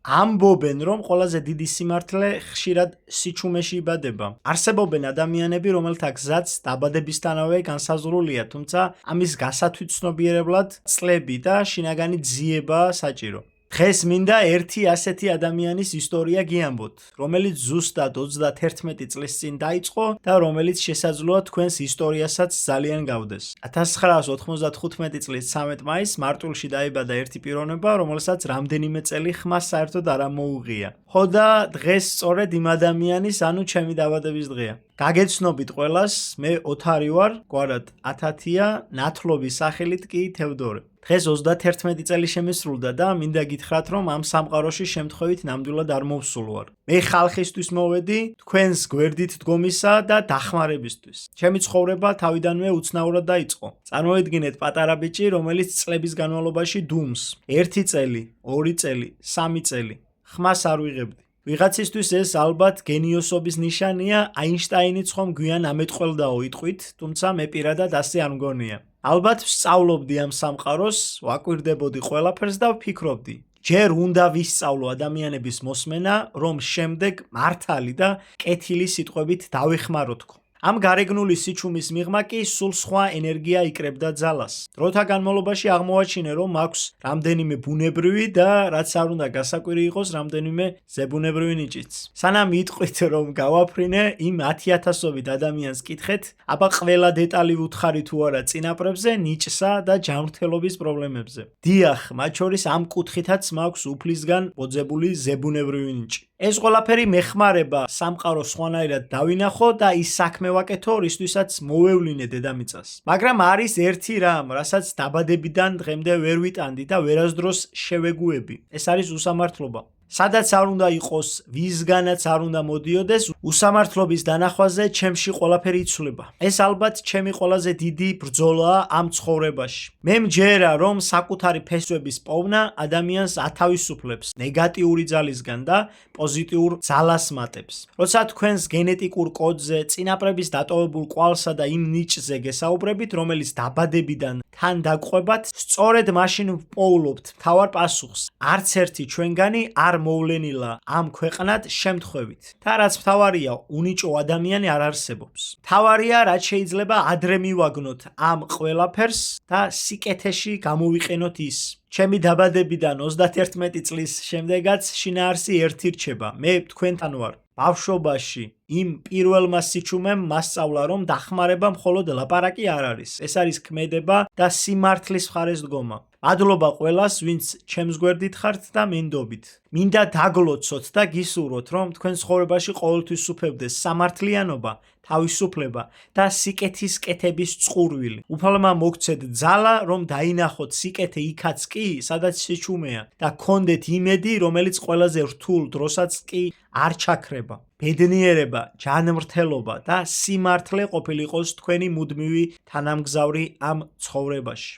ამბობენ, რომ ყველაზე დიდი სიმართლე ხშირად სიჩუმეში იბადება. არსებობენ ადამიანები, რომელთა გზაც დაბადებისთანავე განსაზღვრულია, თუმცა ამის გასათვით ცნობიერებლად წლები და შინაგანი ძიება საჭირო. დღეს მინდა ერთი ასეთი ადამიანის ისტორია გიამბოთ, რომელიც ზუსტად 31 წლის წინ დაიწყო და რომელიც შესაძლოა თქვენს ისტორიასაც ძალიან გავდეს. 1995 წლის 13 მაისს მარტვილში დაიბადა ერთი პიროვნება, რომელსაც რამდენიმე წელი ხმა საერთოდ არ ამოუღია. ხო და დღეს სწორედ იმ ადამიანის, ანუ ჩემი დაბადების დღეა. გაგეცნობით ყველას, მე ოთარი ვარ, გვარად ათათია, ნათლობის სახელით კი თევდორე. დღეს 31 წელი შემისრულდა და მინდა გითხრათ, რომ ამ სამყაროში შემთხვევით ნამდვილად არ მოვსულ ვარ. მე ხალხისთვის მოვედი, თქვენს გვერდით დგომისა და დახმარებისთვის. ჩემი ცხოვრება თავიდანვე უცნაურად დაიწყო. წარმოიდგინეთ პატარა ბიჭი, რომელიც წლების განმავლობაში დუმს. 1 წელი, 2 წელი, 3 წელი. ხმას არ ვიღებდი. ვიღაცისთვის ეს ალბათ გენიოსობის ნიშანია, აინშტაინიც ხომ გვიან ამეტყველდაო იტყვით, თუმცა მე პირადად ასე არ მგონია. ალბათ ვსწავლობდი ამ სამყაროს, ვაკვირდებოდი ყველაფერს და ვფიქრობდი. ჯერ უნდა ვისწავლო ადამიანების მოსმენა, რომ შემდეგ მართალი და კეთილი სიტყვებით დავეხმარო თქო. ამ გარეგნული სიჩუმის მიღმა კი სულ სხვა ენერგია იკრებდა ძალას. დროთა განმავლობაში აღმოაჩინე, რომ მაქვს რამდენიმე ბუნებრივი და რაც არ უნდა გასაკვირი იყოს, რამდენიმე ზებუნებრივი ნიჭიც. სანამ იტყვით, რომ გავაფრინე, იმ 10,000-ობით ადამიანს კითხეთ, აბა ყველა დეტალი ვუთხარი თუ არა წინაპრებზე, ნიჭსა და ჯანმრთელობის პრობლემებზე. დიახ, მათ შორის ამ კუთხითაც მაქვს უფლისგან მოძებული ზებუნებრივი ნიჭი. ეს ყველაფერი მეხმარება სამყაროს სხვანაირად დავინახო და ის საქმე ვაკეთო, რისთვისაც მოვევლინე დედამიწას. მაგრამ არის ერთი რამ, რასაც დაბადებიდან დღემდე ვერ ვიტანდი და ვერასდროს შევეგუები. ეს არის უსამართლობა. სადაც არ უნდა იყოს, ვისგანაც არ უნდა მოდიოდეს, უსამართლობის დანახვაზე ჩემში ყველაფერი იცვლება. ეს ალბათ ჩემი ყველაზე დიდი ბრძოლაა ამ ცხოვრებაში. მე მჯერა, რომ საკუთარი ფესვების პოვნა ადამიანს ათავისუფლებს ნეგატიური ძალისგან და პოზიტიურ ძალას მატებს. როცა თქვენს გენეტიკურ კოდზე, წინაპრების დატოვებულ კვალსა და იმ ნიჭზე გესაუბრებით, რომელიც დაბადებიდან თან დაგყვებათ, სწორედ მაშინ ვპოულობთ მთავარ პასუხს. არც ერთი ჩვენგანი არ მოვლენილა ამ ქვეყნად შემთხვევით. და რაც მთავარია, უნიჭო ადამიანი არ არსებობს. მთავარია, რაც შეიძლება ადრე მივაგნოთ ამ ყველაფერს და სიკეთეში გამოვიყენოთ ის. ჩემი დაბადებიდან 31 წლის შემდეგაც შინაარსი ერთი რჩება. მე თქვენთან ვარ. ბავშვობაში იმ პირველმა სიჩუმემ მასწავლა, რომ დახმარება მხოლოდ ლაპარაკი არ არის. ეს არის ქმედება და სიმართლის მხარეს დგომა. მადლობა ყველას, ვინც ჩემს გვერდით ხართ და მინდობით. მინდა დაგლოცოთ და გისურვოთ, რომ თქვენ ცხოვრებაში ყოველთვის უფევდეს სამართლიანობა, თავისუფლება და სიკეთის კეთების წყურვილი. უფალმა მოგცეთ ძალა, რომ დაინახოთ სიკეთე იქაც კი, სადაც სიჩუმეა და გქონდეთ იმედი, რომელიც ყველაზე რთულ დროსაც კი არ ჩაქრება. ბედნიერება, ჯანმრთელობა და სიმართლე ყოფილიყოს თქვენი მუდმივი თანამგზავრი ამ ცხოვრებაში.